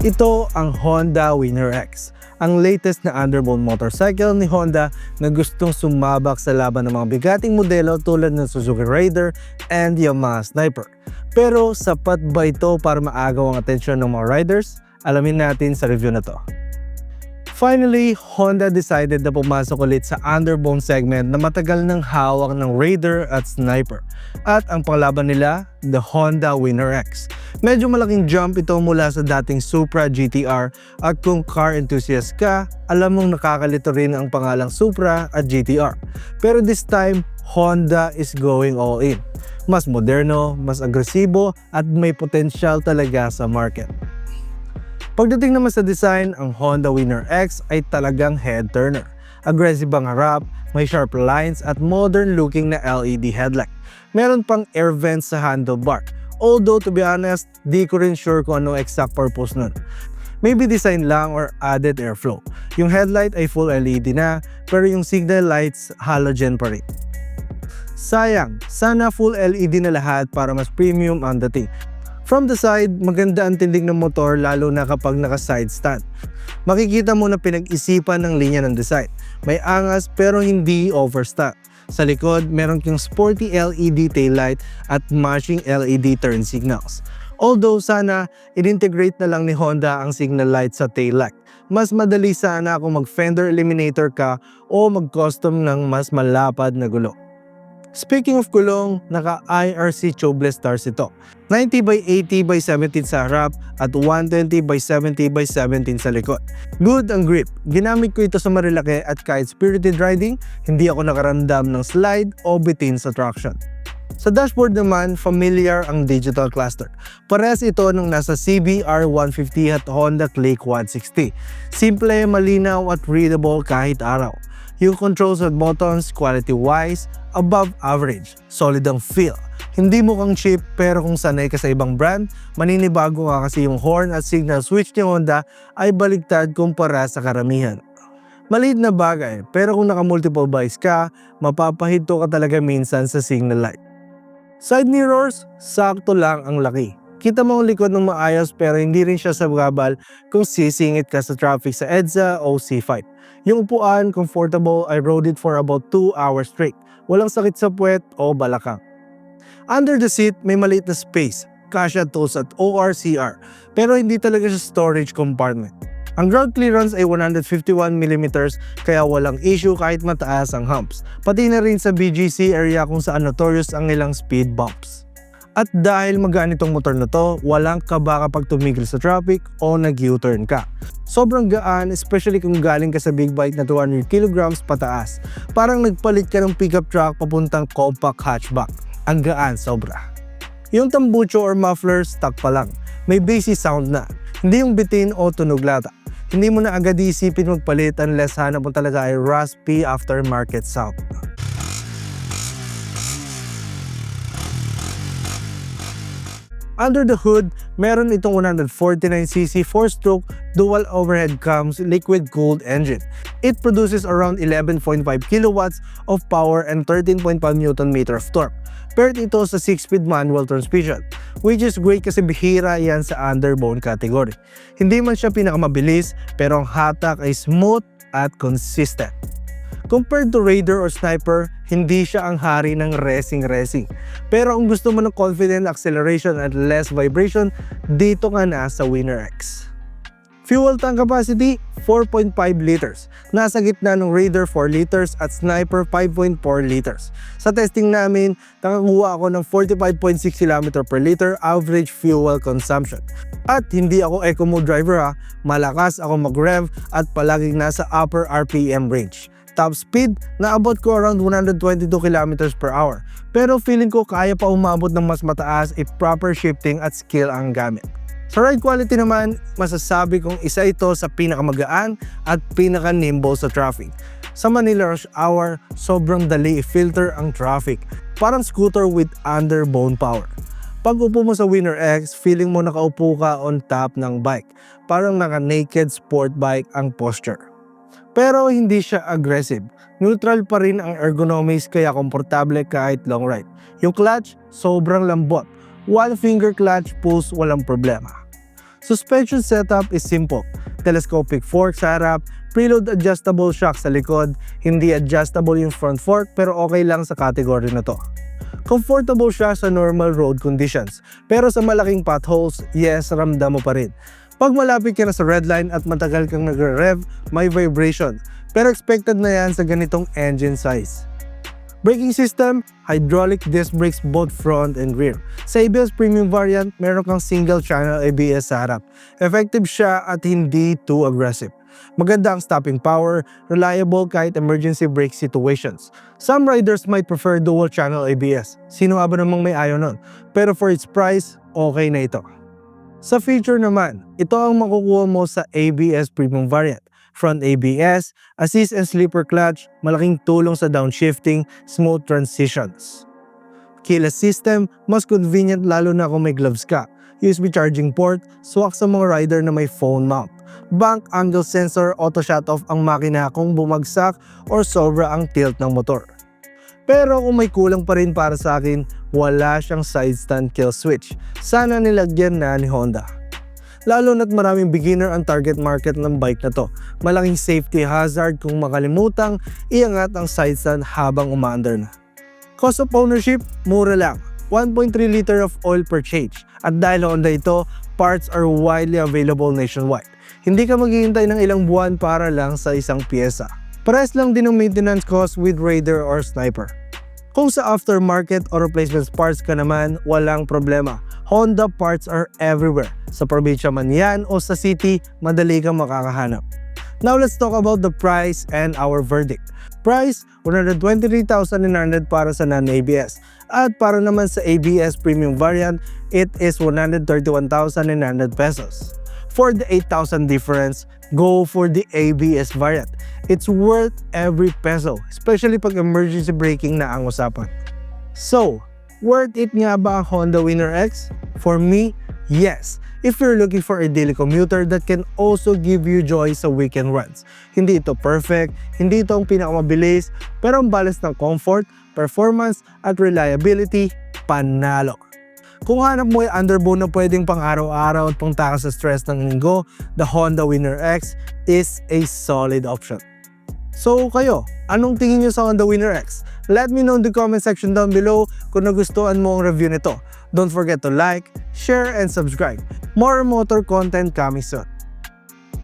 Ito ang Honda Winner X, ang latest na underbone motorcycle ni Honda na gustong sumabak sa laban ng mga bigating modelo tulad ng Suzuki Raider and Yamaha Sniper. Pero sapat ba ito para maagaw ang atensyon ng mga riders? Alamin natin sa review na to. Finally, Honda decided na pumasok ulit sa underbone segment na matagal nang hawak ng Raider at Sniper. At ang panglaban nila, the Honda Winner X. Medyo malaking jump ito mula sa dating Supra GTR at kung car enthusiast ka, alam mong nakakalito rin ang pangalang Supra at GTR. Pero this time, Honda is going all in. Mas moderno, mas agresibo at may potensyal talaga sa market. Pagdating naman sa design, ang Honda Winner X ay talagang head-turner. Aggressive ang harap, may sharp lines at modern-looking na LED headlight. Meron pang air vents sa handlebar. Although to be honest, di ko rin sure kung ano exact purpose nun. Maybe design lang or added airflow. Yung headlight ay full LED na, pero yung signal lights halogen pa rin. Sayang, sana full LED na lahat para mas premium ang dating. From the side, maganda ang tindig ng motor lalo na kapag naka-side stand. Makikita mo na pinag-isipan ng linya ng design. May angas pero hindi overstock. Sa likod, meron kang sporty LED taillight at matching LED turn signals. Although sana, in-integrate na lang ni Honda ang signal light sa taillight. Mas madali sana kung mag-fender eliminator ka o mag-custom ng mas malapad na gulo. Speaking of gulong, naka-IRC tubeless stars ito. 90x80x17 sa harap at 120x70x17 sa likod. Good ang grip. Ginamit ko ito sa marilaki at kahit spirited riding, hindi ako nakaramdam ng slide o bitin sa traction. Sa dashboard naman, familiar ang digital cluster. Parehas ito ng nasa CBR 150 at Honda Click 160. Simple, malinaw at readable kahit araw. Yung controls at buttons, quality-wise, above average. Solid ang feel. Hindi mukhang cheap pero kung sanay ka sa ibang brand, maninibago ka kasi yung horn at signal switch ni Honda ay baligtad kumpara sa karamihan. Maliit na bagay pero kung naka-multiple buys ka, mapapahinto ka talaga minsan sa signal light. Side mirrors, sakto lang ang laki. Kita mo ang likod ng maayos pero hindi rin siya sabagabal kung sisingit ka sa traffic sa EDSA o C5. Yung upuan, comfortable, I rode it for about 2 hours straight. Walang sakit sa puwet o balakang. Under the seat, may maliit na space, kasya tools at ORCR, pero hindi talaga siya storage compartment. Ang ground clearance ay 151mm kaya walang issue kahit mataas ang humps. Pati na rin sa BGC area kung saan notorious ang ilang speed bumps. At dahil magaan itong motor na to, walang kaba kapag tumigil sa traffic o nag-U-turn ka. Sobrang gaan, especially kung galing ka sa big bike na 200 kg pataas. Parang nagpalit ka ng pickup truck papuntang compact hatchback. Ang gaan, sobra. Yung tambucho or muffler, stock pa lang. May bassy sound na. Hindi yung bitin o tunog lata. Hindi mo na agad isipin magpalit unless hanap mo talaga ay raspy aftermarket sound. Under the hood, meron itong 149cc 4-stroke dual overhead cams liquid-cooled engine. It produces around 11.5 kilowatts of power and 13.5 Nm of torque. Paired ito sa 6-speed manual transmission, which is great kasi bihira yan sa underbone category. Hindi man siya pinakamabilis, pero ang hatak ay smooth at consistent. Compared to Raider or Sniper, hindi siya ang hari ng racing. Pero kung gusto mo ng confident acceleration at less vibration, dito ka na sa Winner X. Fuel tank capacity, 4.5 liters. Nasa gitna ng Raider 4 liters at Sniper 5.4 liters. Sa testing namin, nakakuha ako ng 45.6 km per liter average fuel consumption. At hindi ako eco mode driver ha, malakas ako mag-rev at palaging nasa upper RPM range. Top speed, naabot ko around 122 km per hour. Pero feeling ko kaya pa umabot ng mas mataas if proper shifting at skill ang gamit. Sa ride quality naman, masasabi kong isa ito sa pinakamagaan at pinaka-nimble sa traffic. Sa Manila rush hour, sobrang dali i-filter ang traffic. Parang scooter with underbone power. Pag upo mo sa Winner X, feeling mo nakaupo ka on top ng bike. Parang naka-naked sport bike ang posture. Pero hindi siya aggressive. Neutral pa rin ang ergonomics kaya komportable kahit long ride. Yung clutch, sobrang lambot. One finger clutch pulls walang problema. Suspension setup is simple. Telescopic fork sa harap, preload adjustable shock sa likod, hindi adjustable yung front fork pero okay lang sa category na to. Comfortable siya sa normal road conditions, pero sa malaking potholes, yes, ramdam mo pa rin. Pag malapit ka na sa red line at matagal kang nagre-rev, may vibration, pero expected na yan sa ganitong engine size. Braking system, hydraulic disc brakes both front and rear. Sa ABS Premium variant, meron kang single channel ABS sa harap. Effective siya at hindi too aggressive. Maganda ang stopping power, reliable kahit emergency brake situations. Some riders might prefer dual channel ABS. Sino nga ba namang may ayaw nun? Pero for its price, okay na ito. Sa feature naman, ito ang makukuha mo sa ABS Premium variant. Front ABS, assist and sleeper clutch, malaking tulong sa downshifting, smooth transitions. Keyless system, mas convenient lalo na kung may gloves ka. USB charging port, swak sa mga rider na may phone mount. Bank angle sensor, auto shut off ang makina kung bumagsak or sobra ang tilt ng motor. Pero kung may kulang pa rin para sa akin, wala siyang side stand kill switch. Sana nilagyan na ni Honda. Lalo na't maraming beginner ang target market ng bike na to. Malaking safety hazard kung makalimutang iangat ang side stand habang umaandar na. Cost of ownership, mura lang. 1.3 liter of oil per change. At dahil Honda ito, parts are widely available nationwide. Hindi ka maghihintay ng ilang buwan para lang sa isang pyesa. Pares lang din ang maintenance cost with Raider or Sniper. Kung sa aftermarket or replacement parts ka naman, walang problema. Honda parts are everywhere. Sa probinsya man yan o sa city, madali kang makakahanap. Now let's talk about the price and our verdict. Price, 123,900 para sa non-ABS. At para naman sa ABS Premium variant, it is 131,900 pesos. For the 8,000 difference, go for the ABS variant. It's worth every peso, especially pag emergency braking na ang usapan. So, worth it nga ba ang Honda Winner X? For me, yes. If you're looking for a daily commuter that can also give you joy sa weekend runs. Hindi ito perfect, hindi ito ang pinakamabilis, pero ang balance ng comfort, performance, at reliability, panalo. Kung hanap mo ay underbone na pwedeng pang araw-araw at pangtakas sa stress ng linggo, the Honda Winner X is a solid option. So kayo, anong tingin nyo sa Honda Winner X? Let me know in the comment section down below kung nagustuhan mo ang review nito. Don't forget to like, share, and subscribe. More motor content coming soon.